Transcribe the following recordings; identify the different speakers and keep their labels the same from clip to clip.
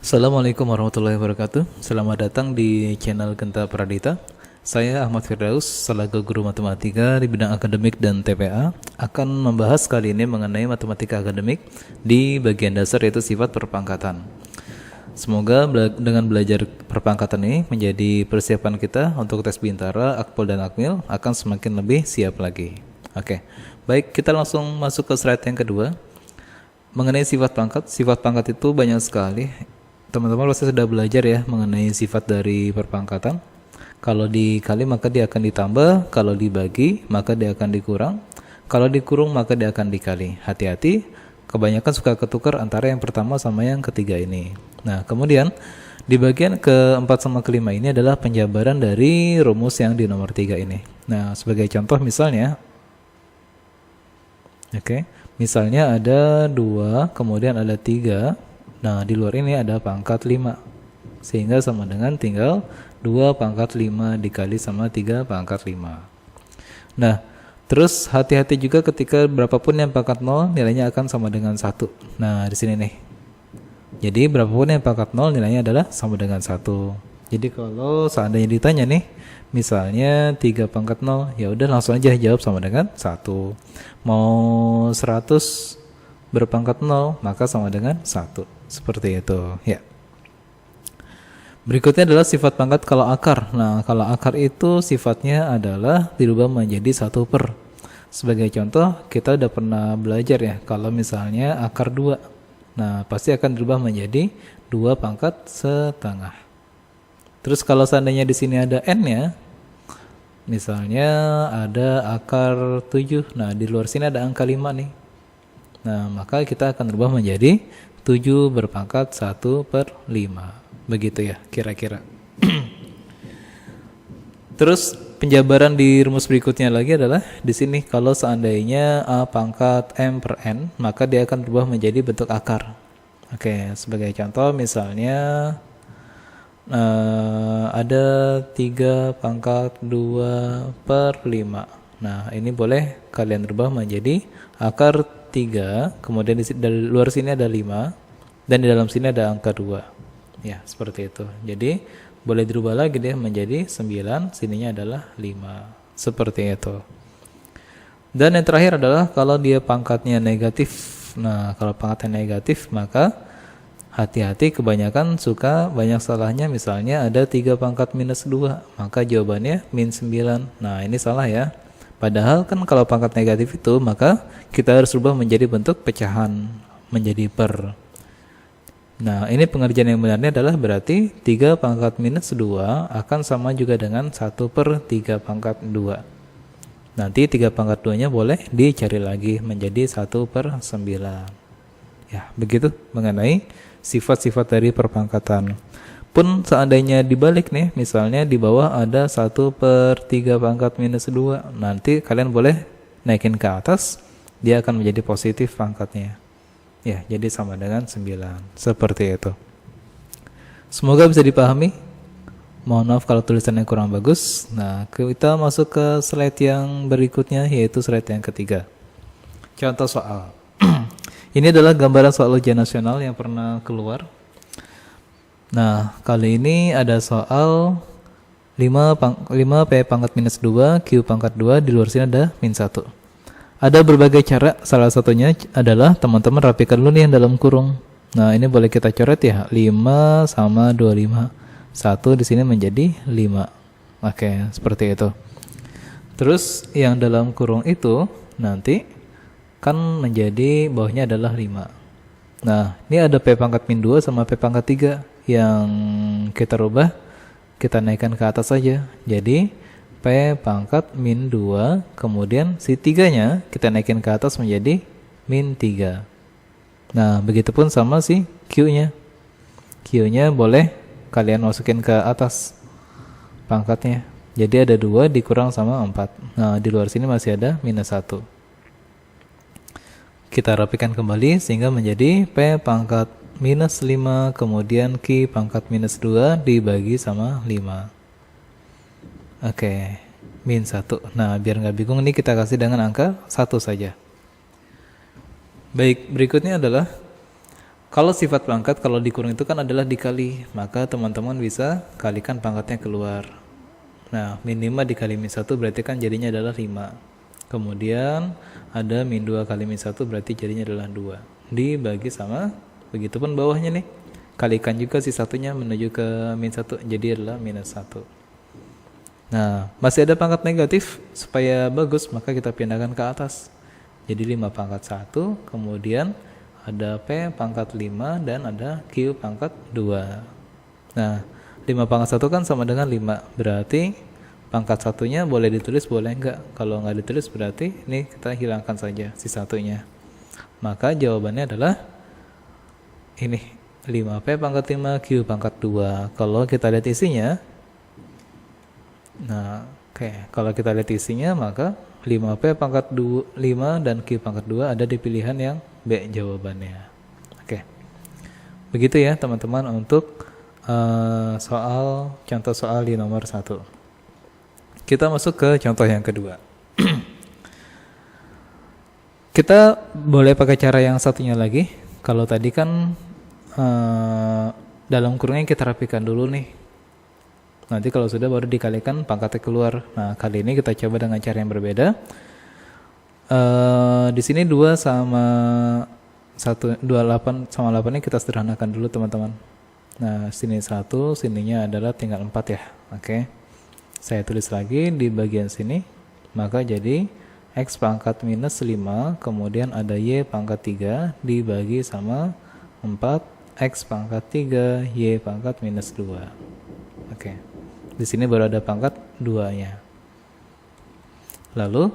Speaker 1: Assalamualaikum warahmatullahi wabarakatuh. Selamat datang di channel Genta Pradita. Saya Ahmad Firdaus, selaku guru matematika di bidang akademik dan TPA, akan membahas kali ini mengenai matematika akademik di bagian dasar, yaitu sifat perpangkatan. Semoga dengan belajar perpangkatan ini menjadi persiapan kita untuk tes Bintara, Akpol, dan Akmil akan semakin lebih siap lagi. Oke, baik, kita langsung masuk ke slide yang kedua. Mengenai sifat pangkat itu banyak sekali. Teman-teman pasti sudah belajar ya mengenai sifat dari perpangkatan. Kalau dikali maka dia akan ditambah, kalau dibagi maka dia akan dikurang, kalau dikurung maka dia akan dikali. Hati-hati, kebanyakan suka ketukar antara yang pertama sama yang ketiga ini. Nah, kemudian di bagian keempat sama kelima ini adalah penjabaran dari rumus yang di nomor 3 ini. Nah, sebagai contoh misalnya, misalnya ada 2, kemudian ada 3. Nah, di luar ini ada pangkat 5. Sehingga sama dengan tinggal 2 pangkat 5 dikali sama 3 pangkat 5. Nah, terus hati-hati juga ketika berapapun yang pangkat 0 nilainya akan sama dengan 1. Nah, di sini nih. Jadi berapapun yang pangkat 0 nilainya adalah sama dengan 1. Jadi kalau seandainya ditanya nih, misalnya 3 pangkat 0, ya udah langsung aja jawab sama dengan 1. Mau 100 berpangkat 0, maka sama dengan 1. Seperti itu, ya. Berikutnya adalah sifat pangkat kalau akar. Nah, kalau akar itu sifatnya adalah dirubah menjadi 1/. Sebagai contoh, kita udah pernah belajar ya, kalau misalnya akar 2. Nah, pasti akan dirubah menjadi 2 pangkat setengah. Terus kalau seandainya di sini ada n-nya, misalnya ada akar 7. Nah, di luar sini ada angka 5 nih. Nah, maka kita akan berubah menjadi 7 berpangkat 1/5. Begitu ya, kira-kira. Terus penjabaran di rumus berikutnya lagi adalah di sini kalau seandainya A pangkat M per N, maka dia akan berubah menjadi bentuk akar. Oke, sebagai contoh misalnya ada 3 pangkat 2/5. Nah, ini boleh kalian rubah menjadi akar 3, kemudian di luar sini ada 5, dan di dalam sini ada angka 2. Ya, seperti itu. Jadi, boleh dirubah lagi deh menjadi 9, sininya adalah 5. Seperti itu. Dan yang terakhir adalah kalau dia pangkatnya negatif. Nah, kalau pangkatnya negatif, maka hati-hati, kebanyakan suka banyak salahnya. Misalnya ada 3 pangkat minus 2, maka jawabannya min 9. Nah, ini salah ya. Padahal kan kalau pangkat negatif itu, maka kita harus rubah menjadi bentuk pecahan, menjadi per. Nah, ini pengerjaan yang benarnya adalah berarti 3 pangkat minus 2 akan sama juga dengan 1/3 pangkat 2. Nanti 3 pangkat 2-nya boleh dicari lagi menjadi 1/9. Ya, begitu mengenai sifat-sifat dari perpangkatan. Pun seandainya dibalik nih, misalnya di bawah ada 1/3 pangkat minus 2, nanti kalian boleh naikin ke atas, dia akan menjadi positif pangkatnya. Ya, jadi sama dengan 9. Seperti itu. Semoga bisa dipahami. Mohon maaf kalau tulisannya kurang bagus. Nah, kita masuk ke slide yang berikutnya, yaitu slide yang ketiga. Contoh soal. Ini adalah gambaran soal ujian nasional yang pernah keluar. Nah, kali ini ada soal 5 P pangkat minus 2, Q pangkat 2, di luar sini ada min 1. Ada berbagai cara, salah satunya adalah teman-teman rapikan dulu nih yang dalam kurung. Nah, ini boleh kita coret ya, 5 sama 25. 1 di sini menjadi 5. Oke, seperti itu. Terus yang dalam kurung itu nanti kan menjadi bawahnya adalah 5. Nah, ini ada P pangkat min 2 sama P pangkat 3. Yang kita rubah, kita naikkan ke atas saja. Jadi P pangkat min 2, kemudian si 3-nya kita naikin ke atas menjadi min 3. Nah, begitupun sama si Q-nya. Q-nya boleh kalian masukin ke atas pangkatnya. Jadi ada 2 dikurang sama 4. Nah, di luar sini masih ada minus 1. Kita rapikan kembali sehingga menjadi P pangkat minus 5, kemudian Q pangkat minus 2 dibagi sama 5. Oke, min 1. Nah, biar nggak bingung, ini kita kasih dengan angka 1 saja. Baik, berikutnya adalah Kalau sifat pangkat kalau dikurung itu kan adalah dikali, maka teman-teman bisa kalikan pangkatnya keluar. Nah, min 5 dikali min 1 berarti kan jadinya adalah 5. Kemudian ada min 2 kali min 1 berarti jadinya adalah 2. Dibagi sama, begitupun bawahnya nih. Kalikan juga si satunya menuju ke min 1, jadi adalah minus 1. Nah, masih ada pangkat negatif, supaya bagus maka kita pindahkan ke atas. Jadi 5 pangkat 1, kemudian ada P pangkat 5 dan ada Q pangkat 2. Nah, 5 pangkat 1 kan sama dengan 5. Berarti pangkat satunya boleh ditulis, boleh enggak. Kalau enggak ditulis berarti ini kita hilangkan saja si satunya. Maka jawabannya adalah ini 5P pangkat 5 Q pangkat 2. Kalau kita lihat isinya, nah kalau kita lihat isinya maka 5P pangkat 5 dan Q pangkat 2 ada di pilihan yang B jawabannya. Oke. Begitu ya teman-teman untuk contoh soal di nomor 1. Kita masuk ke contoh yang kedua. Kita boleh pakai cara yang satunya lagi. Kalau tadi kan dalam kurungnya kita rapikan dulu nih. Nanti kalau sudah baru dikalikan pangkatnya keluar. Nah, kali ini kita coba dengan cara yang berbeda. Di sini 2 sama 1, 28 sama 8 ini kita sederhanakan dulu teman-teman. Nah, sini 1, sininya adalah tinggal 4 ya. Oke. Saya tulis lagi di bagian sini. Maka jadi X pangkat minus 5, kemudian ada Y pangkat 3 dibagi sama 4 X pangkat 3 Y pangkat minus 2. Oke. Di sini baru ada pangkat 2-nya. Lalu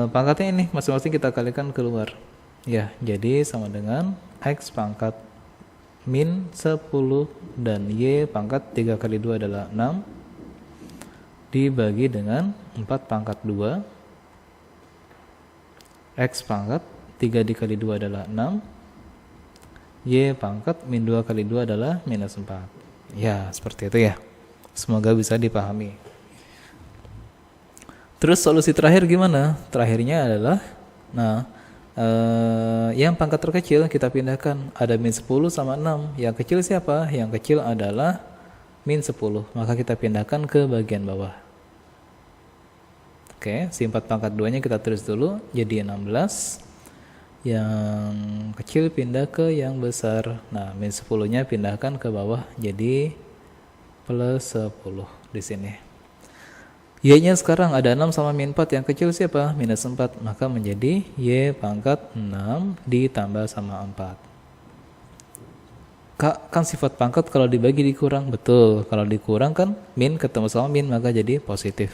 Speaker 1: pangkatnya ini masing-masing kita kalikan keluar. Ya, jadi sama dengan X pangkat min 10 dan Y pangkat 3 kali 2 adalah 6 dibagi dengan 4 pangkat 2 X pangkat 3 dikali 2 adalah 6 Y pangkat min 2 kali 2 adalah minus 4. Ya, seperti itu ya. Semoga bisa dipahami. Terus solusi terakhir gimana? Terakhirnya adalah, yang pangkat terkecil kita pindahkan. Ada min 10 sama 6. Yang kecil siapa? Yang kecil adalah min 10. Maka kita pindahkan ke bagian bawah. Oke, si 4 pangkat 2-nya kita tulis dulu. Jadi 16. Yang kecil pindah ke yang besar. Nah, min 10-nya pindahkan ke bawah. Jadi plus 10 di sini. Y-nya sekarang ada 6 sama min 4. Yang kecil siapa? Minus 4. Maka menjadi Y pangkat 6 ditambah sama 4. Kan sifat pangkat kalau dibagi dikurang. Betul. Kalau dikurang kan min ketemu sama min maka jadi positif.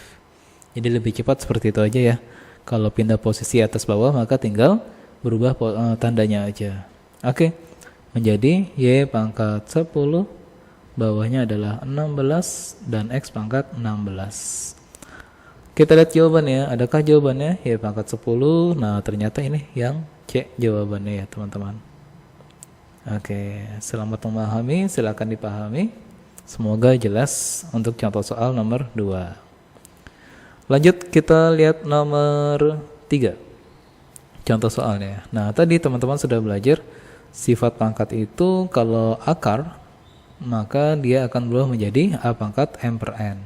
Speaker 1: Jadi lebih cepat seperti itu aja ya. Kalau pindah posisi atas bawah maka tinggal berubah tandanya aja. Oke. Menjadi Y pangkat 10. Bawahnya adalah 16 dan X pangkat 16. Kita lihat jawabannya, adakah jawabannya? Y pangkat 10. Nah, ternyata ini yang C jawabannya ya, teman-teman. Oke, selamat memahami, silakan dipahami. Semoga jelas untuk contoh soal nomor 2. Lanjut kita lihat nomor 3. Contoh soalnya. Nah, tadi teman-teman sudah belajar sifat pangkat itu kalau akar, maka dia akan berubah menjadi A pangkat M per N.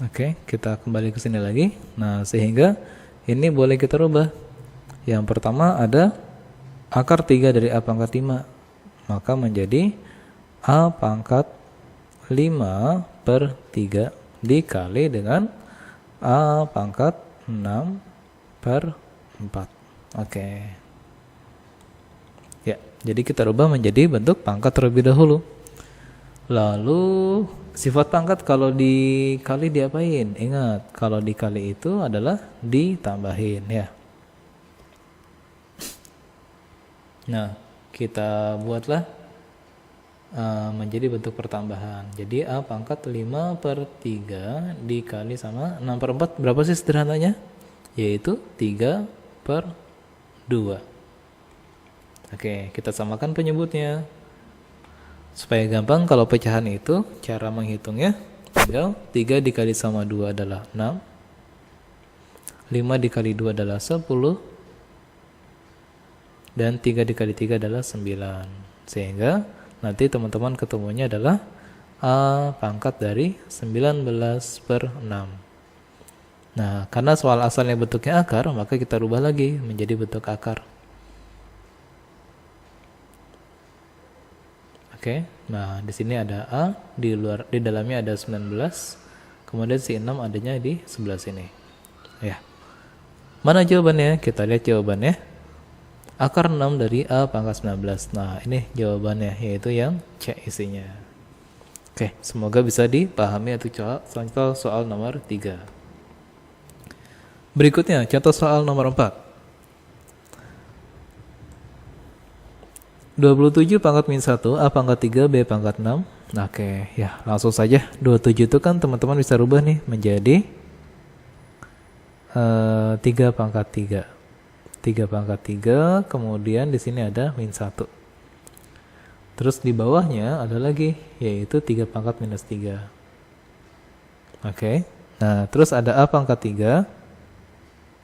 Speaker 1: Oke, kita kembali ke sini lagi. Nah, sehingga ini boleh kita rubah. Yang pertama ada akar 3 dari A pangkat 5. Maka menjadi A pangkat 5 per 3 dikali dengan A pangkat 6 per 4. Oke. Ya, jadi kita rubah menjadi bentuk pangkat terlebih dahulu. Lalu sifat pangkat kalau dikali diapain? Ingat, kalau dikali itu adalah ditambahin ya. Nah, kita buatlah menjadi bentuk pertambahan. Jadi A pangkat 5 per 3 dikali sama 6 per 4. Berapa sih sederhananya? Yaitu 3 per 2. Oke, kita samakan penyebutnya. Supaya gampang kalau pecahan itu cara menghitungnya tinggal 3 dikali sama 2 adalah 6. 5 dikali 2 adalah 10. dan 3 dikali 3 adalah 9. Sehingga nanti teman-teman ketemunya adalah A pangkat dari 19/6. Nah, karena soal asalnya bentuknya akar, maka kita rubah lagi menjadi bentuk akar. Oke, nah di sini ada A, di dalamnya ada 19, kemudian si 6 adanya di sebelah sini. Ya. Mana jawabannya? Kita lihat jawabannya. Akar 6 dari A pangkat 19. Nah, ini jawabannya, yaitu yang C isinya. Oke, semoga bisa dipahami atau contoh soal nomor 3. Berikutnya, contoh soal nomor 4. 27 pangkat min 1, A pangkat 3, B pangkat 6. Oke, ya langsung saja. 27 itu kan teman-teman bisa rubah nih menjadi 3 pangkat 3. 3 pangkat 3, kemudian di sini ada min 1. Terus di bawahnya ada lagi, yaitu 3 pangkat minus 3. Oke, nah terus ada A pangkat 3.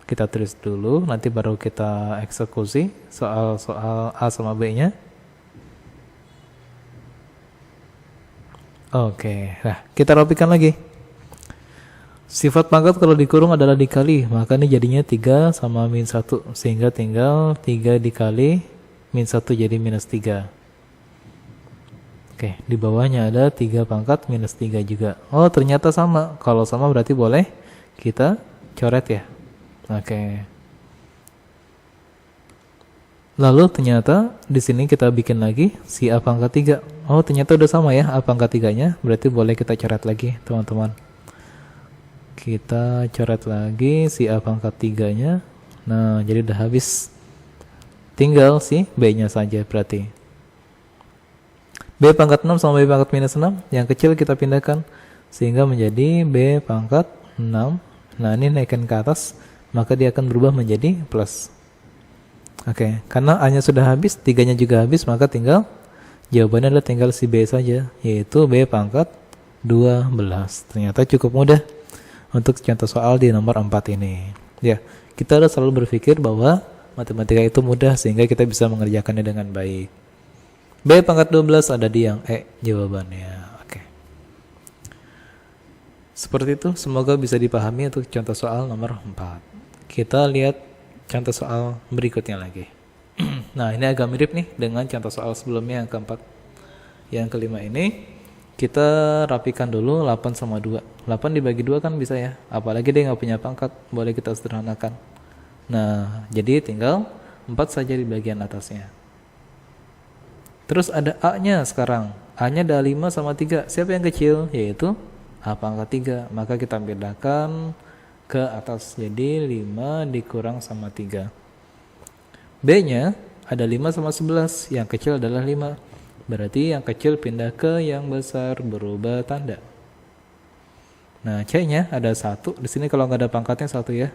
Speaker 1: Kita tulis dulu, nanti baru kita eksekusi soal A sama B-nya. Oke, nah kita rapikan lagi. Sifat pangkat kalau dikurung adalah dikali, maka ini jadinya 3 sama min 1, sehingga tinggal 3 dikali min 1 jadi minus 3. Oke, di bawahnya ada 3 pangkat minus 3 juga. Oh, ternyata sama. Kalau sama berarti boleh kita coret ya. Oke. Lalu ternyata di sini kita bikin lagi si A pangkat 3. Oh, ternyata udah sama ya A pangkat 3-nya. Berarti boleh kita coret lagi, teman-teman. Kita coret lagi si A pangkat 3-nya. Nah, jadi udah habis. Tinggal si B-nya saja berarti. B pangkat 6 sama B pangkat minus 6. Yang kecil kita pindahkan sehingga menjadi B pangkat 6. Nah, ini naikkan ke atas, maka dia akan berubah menjadi plus. Oke, karena A-nya sudah habis, 3-nya juga habis, maka tinggal jawabannya adalah tinggal si B saja, yaitu B pangkat 12. Ternyata cukup mudah untuk contoh soal di nomor 4 ini. Ya, kita harus selalu berpikir bahwa matematika itu mudah sehingga kita bisa mengerjakannya dengan baik. B pangkat 12 ada di yang E jawabannya. Oke. Seperti itu, semoga bisa dipahami untuk contoh soal nomor 4. Kita lihat contoh soal berikutnya lagi. Nah, ini agak mirip nih dengan contoh soal sebelumnya yang keempat. Yang kelima ini kita rapikan dulu 8 sama 2. 8 dibagi 2 kan bisa ya. Apalagi dia nggak punya pangkat, boleh kita sederhanakan. Nah, jadi tinggal 4 saja di bagian atasnya. Terus ada A-nya sekarang. A-nya ada 5 sama 3. Siapa yang kecil? Yaitu A pangkat 3. Maka kita pindahkan ke atas, jadi 5 dikurang sama 3. B-nya ada 5 sama 11, yang kecil adalah 5. Berarti yang kecil pindah ke yang besar, berubah tanda. Nah, C-nya ada 1, di sini kalau nggak ada pangkatnya 1 ya.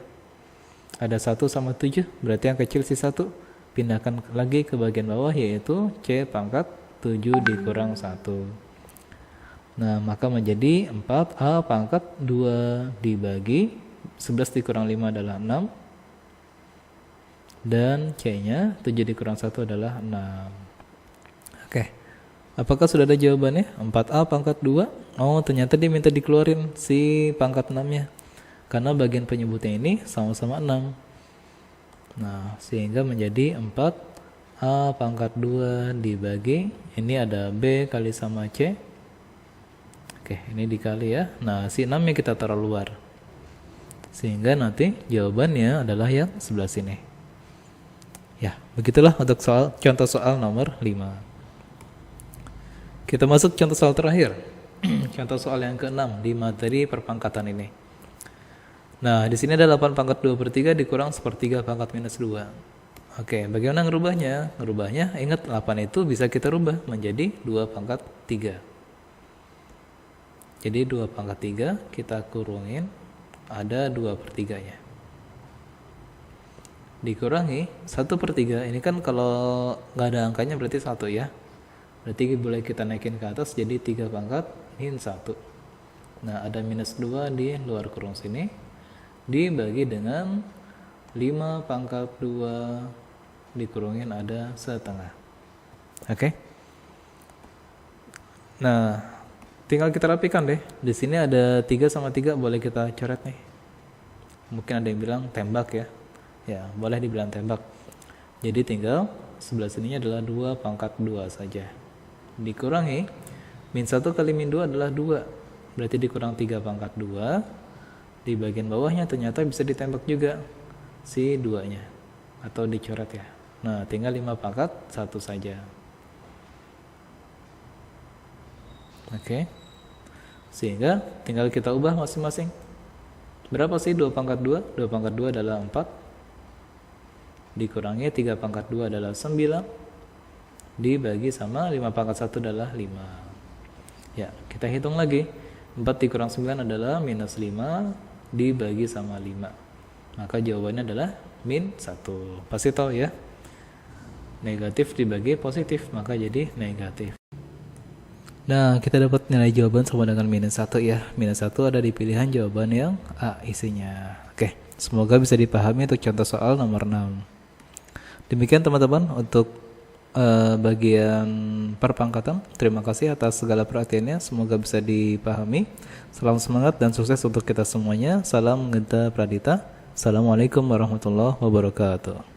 Speaker 1: Ada 1 sama 7, berarti yang kecil si 1. Pindahkan lagi ke bagian bawah, yaitu C pangkat 7 dikurang 1. Nah, maka menjadi 4A pangkat 2 dibagi 11 dikurang 5 adalah 6. Dan C-nya 7 dikurang 1 adalah 6. Oke. Apakah sudah ada jawabannya? 4A pangkat 2. Oh, ternyata dia minta dikeluarin si pangkat 6-nya. Karena bagian penyebutnya ini sama-sama 6. Nah, sehingga menjadi 4A pangkat 2 dibagi, ini ada B kali sama C. Oke, ini dikali ya. Nah, si 6-nya kita taruh luar. Sehingga nanti jawabannya adalah yang sebelah sini. Ya, begitulah untuk contoh soal nomor 5. Kita masuk contoh soal terakhir. Contoh soal yang ke-6 di materi perpangkatan ini. Nah, di sini ada 8 pangkat 2/3 dikurang 1/3 pangkat minus 2. Oke, bagaimana ngerubahnya? Ngerubahnya, ingat 8 itu bisa kita rubah menjadi 2 pangkat 3. Jadi 2 pangkat 3 kita kurungin, ada 2/3-nya. Dikurangi 1/3, ini kan kalau nggak ada angkanya berarti 1 ya. Berarti boleh kita naikin ke atas jadi 3 pangkat min 1. Nah, ada minus 2 di luar kurung sini. Dibagi dengan 5 pangkat 2 dikurungin ada setengah. Oke. Nah, tinggal kita rapikan deh. Di sini ada 3 sama 3, boleh kita coret nih. Mungkin ada yang bilang tembak ya. Ya, boleh dibilang tembak. Jadi tinggal sebelah sininya adalah 2 pangkat 2 saja. Dikurangi min 1 kali min 2 adalah 2. Berarti dikurang 3 pangkat 2. Di bagian bawahnya ternyata bisa ditembak juga si 2-nya. Atau dicoret ya. Nah, tinggal 5 pangkat 1 saja. Oke. Sehingga tinggal kita ubah masing-masing. Berapa sih 2 pangkat 2? 2 pangkat 2 adalah 4. Dikurangi 3 pangkat 2 adalah 9. Dibagi sama 5 pangkat 1 adalah 5. Ya, kita hitung lagi. 4 dikurang 9 adalah minus 5. Dibagi sama 5. Maka jawabannya adalah min 1. Pasti tahu ya. Negatif dibagi positif, maka jadi negatif. Nah, kita dapat nilai jawaban sama dengan minus 1 ya. Minus 1 ada di pilihan jawaban yang A isinya. Oke, semoga bisa dipahami untuk contoh soal nomor 6. Demikian teman-teman untuk bagian perpangkatan. Terima kasih atas segala perhatiannya. Semoga bisa dipahami. Salam semangat dan sukses untuk kita semuanya. Salam Genta Pradita. Assalamualaikum warahmatullahi wabarakatuh.